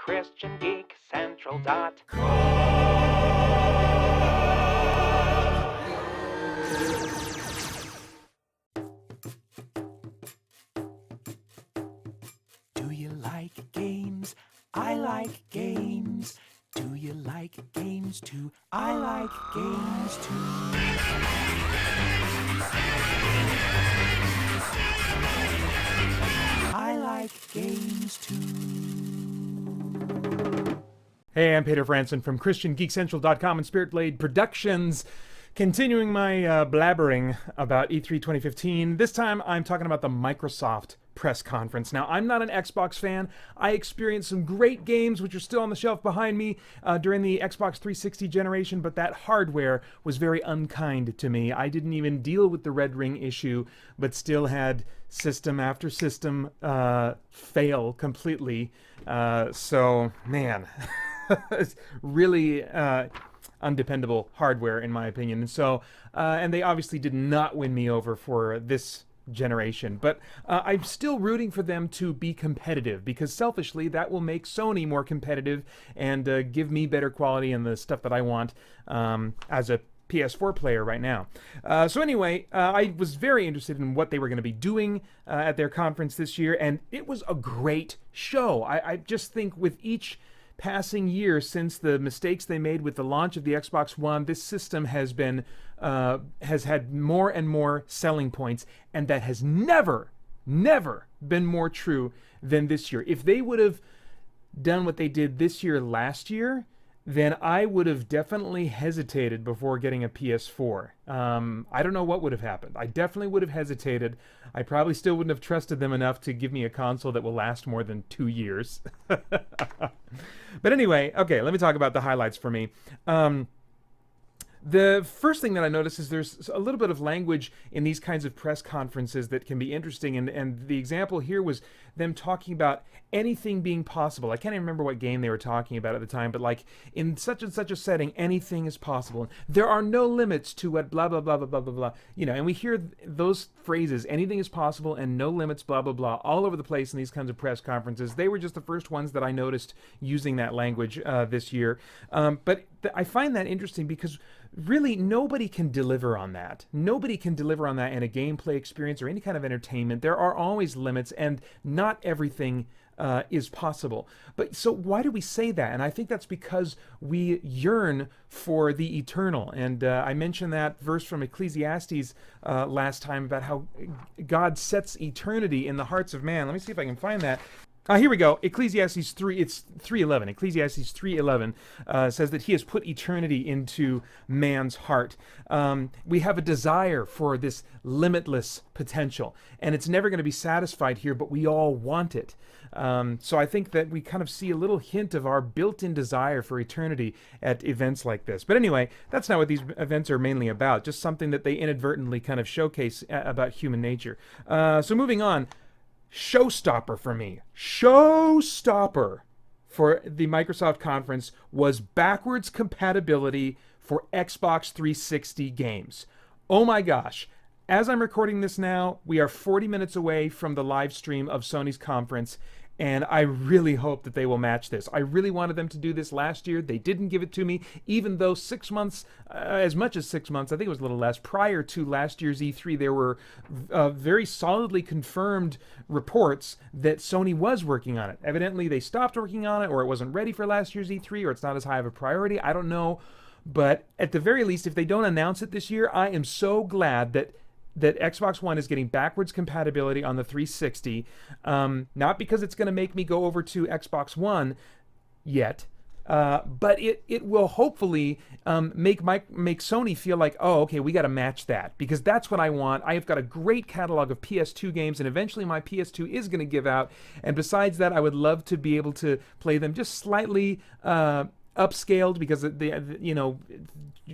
Do you like games? I like games. Do you like games too? I like games too. I like games too. Hey, I'm Peter Franson from ChristianGeekCentral.com and Spirit Blade Productions. Continuing my blabbering about E3 2015. This time I'm talking about the Microsoft press conference. Now, I'm not an Xbox fan. I experienced some great games which are still on the shelf behind me during the Xbox 360 generation, but that hardware was very unkind to me. I didn't even deal with the Red Ring issue, but still had system after system fail completely. So, man, it's really undependable hardware in my opinion. And so, and they obviously did not win me over for this generation, but I'm still rooting for them to be competitive, because selfishly that will make Sony more competitive and give me better quality and the stuff that I want as a PS4 player right now. So anyway, I was very interested in what they were going to be doing at their conference this year, and it was a great show. I just think with each passing year since the mistakes they made with the launch of the Xbox One, this system has had more and more selling points, and that has never been more true than this year. If they would have done what they did this year last year, then I would have definitely hesitated before getting a PS4. I don't know what would have happened. I definitely would have hesitated. I probably still wouldn't have trusted them enough to give me a console that will last more than 2 years. But anyway, okay, let me talk about the highlights for me. The first thing that I noticed is there's a little bit of language in these kinds of press conferences that can be interesting, and the example here was them talking about anything being possible. I can't even remember what game they were talking about at the time, but like, in such and such a setting, anything is possible. There are no limits to what blah, blah, blah, blah, blah, blah, blah. You know, and we hear those phrases, anything is possible and no limits, blah, blah, blah, all over the place in these kinds of press conferences. They were just the first ones that I noticed using that language this year. But I find that interesting because really nobody can deliver on that. Nobody can deliver on that in a gameplay experience or any kind of entertainment. There are always limits, and not everything is possible. But so why do we say that? And I think that's because we yearn for the eternal. And I mentioned that verse from Ecclesiastes last time about how God sets eternity in the hearts of man. Let me see if I can find that. Here we go. Ecclesiastes 3, it's 3:11. Ecclesiastes 3:11 says that he has put eternity into man's heart. We have a desire for this limitless potential, and it's never going to be satisfied here, but we all want it. So I think that we kind of see a little hint of our built-in desire for eternity at events like this. But anyway, that's not what these events are mainly about, just something that they inadvertently kind of showcase about human nature. So moving on. Showstopper for me. Showstopper for the Microsoft conference was backwards compatibility for Xbox 360 games. Oh my gosh. As I'm recording this now, we are 40 minutes away from the live stream of Sony's conference, and I really hope that they will match this. I really wanted them to do this last year. They didn't give it to me, even though 6 months, as much as 6 months, I think it was a little less, prior to last year's E3, there were very solidly confirmed reports that Sony was working on it. Evidently, they stopped working on it, or it wasn't ready for last year's E3, or it's not as high of a priority. I don't know. But at the very least, if they don't announce it this year, I am so glad that Xbox One is getting backwards compatibility on the 360, not because it's going to make me go over to Xbox One yet, but it will hopefully make Sony feel like, oh, okay, we got to match that, because that's what I want. I have got a great catalog of PS2 games, and eventually my PS2 is going to give out, and besides that, I would love to be able to play them just slightly upscaled, because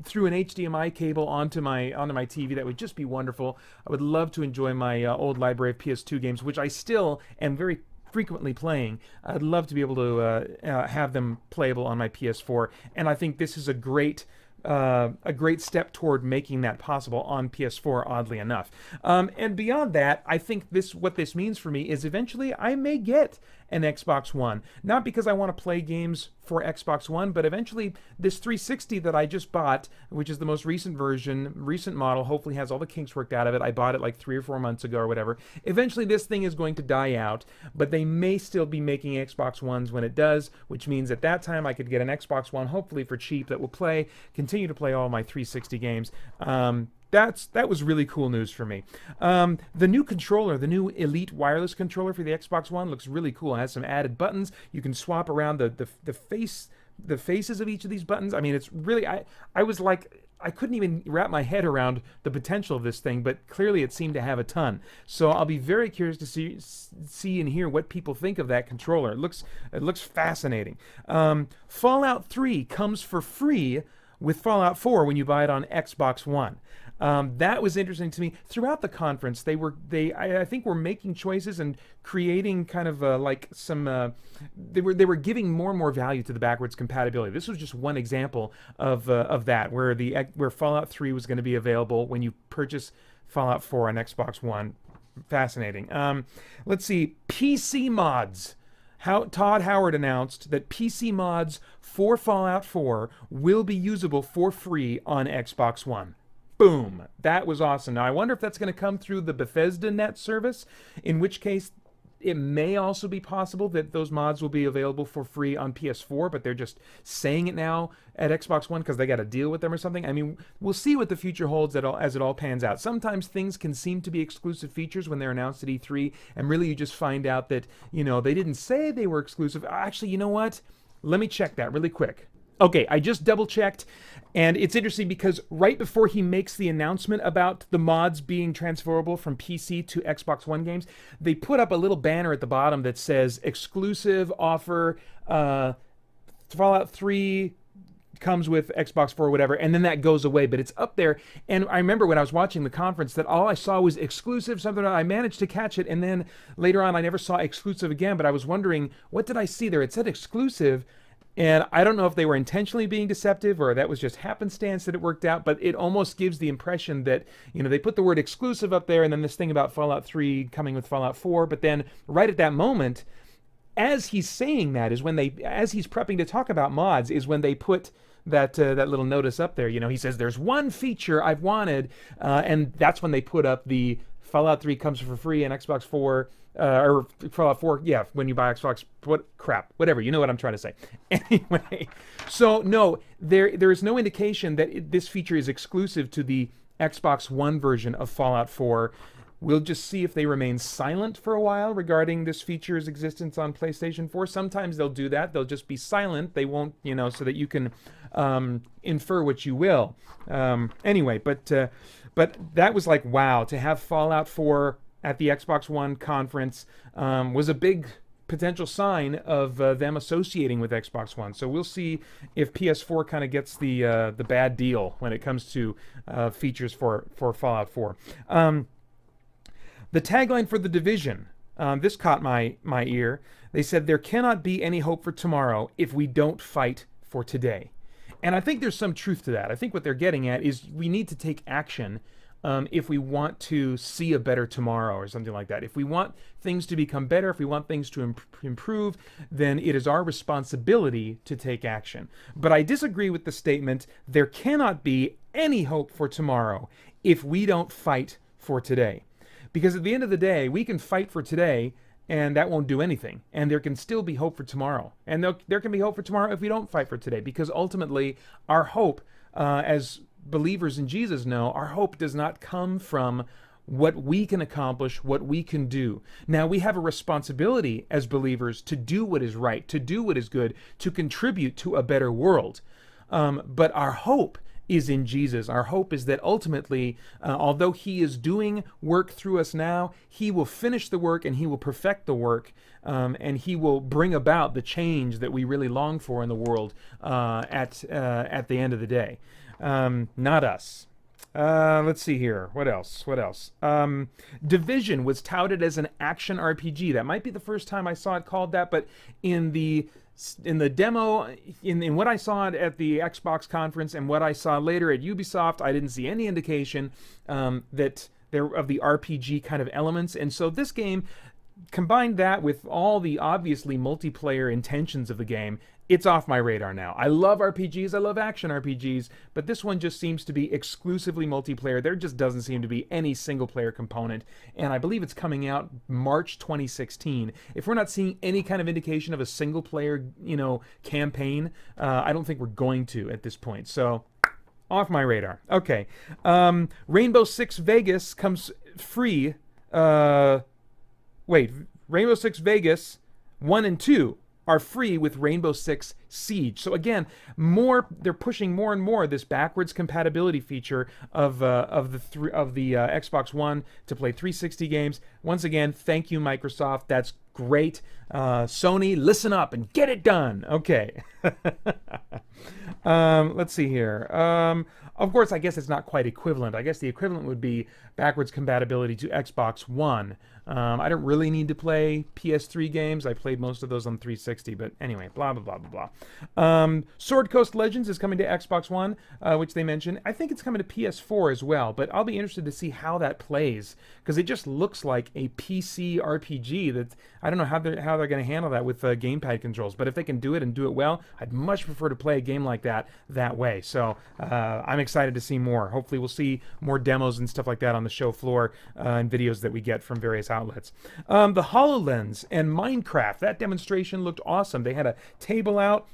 through an HDMI cable onto my TV, that would just be wonderful. I would love to enjoy my old library of PS2 games, which I still am very frequently playing. I'd love to be able to have them playable on my PS4, and I think this is a great step toward making that possible on PS4, oddly enough. And beyond that, I think what this means for me is eventually I may get an Xbox One. Not because I want to play games for Xbox One, but eventually this 360 that I just bought, which is the most recent version, recent model, hopefully has all the kinks worked out of it. I bought it like 3 or 4 months ago or whatever. Eventually this thing is going to die out, but they may still be making Xbox Ones when it does, which means at that time I could get an Xbox One, hopefully for cheap, that will continue to play all my 360 games. That was really cool news for me. The new controller, the new Elite wireless controller for the Xbox One, looks really cool. It has some added buttons. You can swap around the faces of each of these buttons. I mean, it's really, I was like, I couldn't even wrap my head around the potential of this thing, but clearly it seemed to have a ton. So I'll be very curious to see and hear what people think of that controller. It looks fascinating. Fallout 3 comes for free with Fallout 4 when you buy it on Xbox One. That was interesting to me. Throughout the conference, I think were making choices and creating kind of like some. They were giving more and more value to the backwards compatibility. This was just one example of that, where Fallout 3 was going to be available when you purchase Fallout 4 on Xbox One. Fascinating. Let's see, PC mods. Todd Howard announced that PC mods for Fallout 4 will be usable for free on Xbox One. Boom. That was awesome. Now, I wonder if that's going to come through the Bethesda Net service, in which case it may also be possible that those mods will be available for free on PS4, but they're just saying it now at Xbox One because they got to deal with them or something. I mean, we'll see what the future holds as it all pans out. Sometimes things can seem to be exclusive features when they're announced at E3, and really you just find out that, they didn't say they were exclusive. Actually, you know what? Let me check that really quick. Okay, I just double checked, and it's interesting because right before he makes the announcement about the mods being transferable from PC to Xbox One games, they put up a little banner at the bottom that says exclusive offer, Fallout 3 comes with Xbox 4 or whatever, and then that goes away, but it's up there. And I remember when I was watching the conference that all I saw was exclusive, something. I managed to catch it, and then later on I never saw exclusive again, but I was wondering, what did I see there? It said exclusive, and I don't know if they were intentionally being deceptive or that was just happenstance that it worked out, but it almost gives the impression that, they put the word exclusive up there and then this thing about Fallout 3 coming with Fallout 4, but then right at that moment, as he's saying that is when as he's prepping to talk about mods, is when they put that little notice up there. He says, there's one feature I've wanted, and that's when they put up the Fallout 3 comes for free on Xbox 4, or Fallout 4, yeah, when you buy Xbox, whatever, you know what I'm trying to say. Anyway, so no, there is no indication that this feature is exclusive to the Xbox One version of Fallout 4. We'll just see if they remain silent for a while regarding this feature's existence on PlayStation 4. Sometimes they'll do that. They'll just be silent. They won't, so that you can infer what you will. Anyway, but that was like, wow, to have Fallout 4 at the Xbox One conference was a big potential sign of them associating with Xbox One. So we'll see if PS4 kind of gets the bad deal when it comes to features for Fallout 4. The tagline for The Division, this caught my ear. They said, there cannot be any hope for tomorrow if we don't fight for today. And I think there's some truth to that. I think what they're getting at is we need to take action if we want to see a better tomorrow or something like that. If we want things to become better, if we want things to improve, then it is our responsibility to take action. But I disagree with the statement, there cannot be any hope for tomorrow if we don't fight for today. Because at the end of the day, we can fight for today, and that won't do anything. And there can still be hope for tomorrow. And there can be hope for tomorrow if we don't fight for today. Because ultimately, our hope, as believers in Jesus know, our hope does not come from what we can accomplish, what we can do. Now, we have a responsibility as believers to do what is right, to do what is good, to contribute to a better world. But our hope is in Jesus. Our hope is that ultimately, although he is doing work through us now, he will finish the work and he will perfect the work, and he will bring about the change that we really long for in the world at the end of the day. Not us. Let's see here. What else? Division was touted as an action RPG. That might be the first time I saw it called that, but in the demo, in what I saw at the Xbox conference and what I saw later at Ubisoft, I didn't see any indication that there of the RPG kind of elements. And so this game combine that with all the obviously multiplayer intentions of the game, it's off my radar now. I love RPGs, I love action RPGs, but this one just seems to be exclusively multiplayer. There just doesn't seem to be any single player component, and I believe it's coming out March 2016. If we're not seeing any kind of indication of a single player, campaign, I don't think we're going to at this point. So, off my radar. Okay. Rainbow Six Vegas comes free. Rainbow Six Vegas 1 and 2 are free with Rainbow Six Siege. So again, they're pushing more and more this backwards compatibility feature of the Xbox One to play 360 games. Once again, thank you, Microsoft. That's great. Sony, listen up and get it done. Okay. Let's see here. Of course, I guess it's not quite equivalent. I guess the equivalent would be backwards compatibility to Xbox One. I don't really need to play PS3 games. I played most of those on 360, but anyway, blah, blah, blah, blah, blah. Sword Coast Legends is coming to Xbox One, which they mentioned. I think it's coming to PS4 as well, but I'll be interested to see how that plays, because it just looks like a PC RPG that I don't know how they're going to handle that with gamepad controls, but if they can do it and do it well, I'd much prefer to play a game like that way. So I'm excited to see more. Hopefully we'll see more demos and stuff like that on the show floor and videos that we get from various outlets. The HoloLens and Minecraft, that demonstration looked awesome. They had a table out,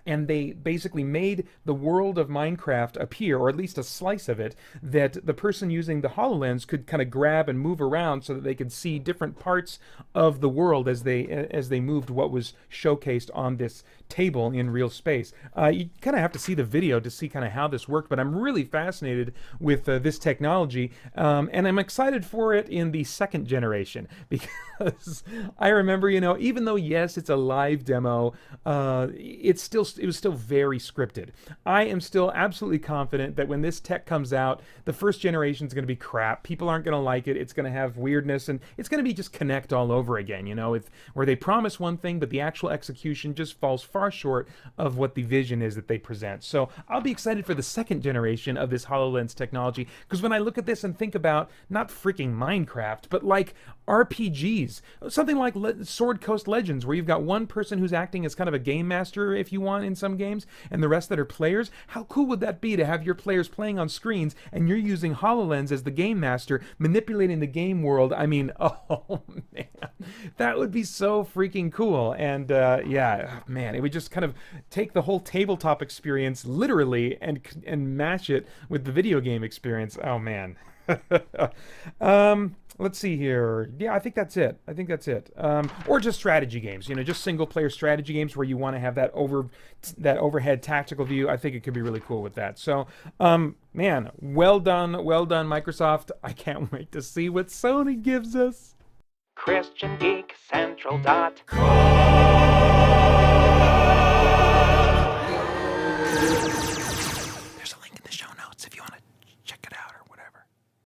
and they basically made the world of Minecraft appear, or at least a slice of it, that the person using the HoloLens could kind of grab and move around so that they could see different parts of the world as they moved what was showcased on this table in real space. You kind of have to see the video to see kind of how this worked, but I'm really fascinated with this technology, and I'm excited for it in the second generation, because I remember, even though, yes, it's a live demo, it was still very scripted. I am still absolutely confident that when this tech comes out, the first generation is going to be crap. People aren't going to like it. It's going to have weirdness, and it's going to be just Kinect all over again, where they promise one thing, but the actual execution just falls far short of what the vision is that they present. So I'll be excited for the second generation of this HoloLens technology, because when I look at this and think about not freaking Minecraft, but like RPGs, something like Sword Coast Legends, where you've got one person who's acting as kind of a game master, if you want, in some games, and the rest that are players. How cool would that be to have your players playing on screens and you're using HoloLens as the game master, manipulating the game world? I mean, oh man, that would be so freaking cool. And man, it would just kind of take the whole tabletop experience literally and match it with the video game experience. Oh man. Let's see here. Yeah, I think that's it. Or just strategy games, just single player strategy games where you want to have that overhead tactical view. I think it could be really cool with that. So, man, well done, Microsoft. I can't wait to see what Sony gives us. ChristianGeekCentral.com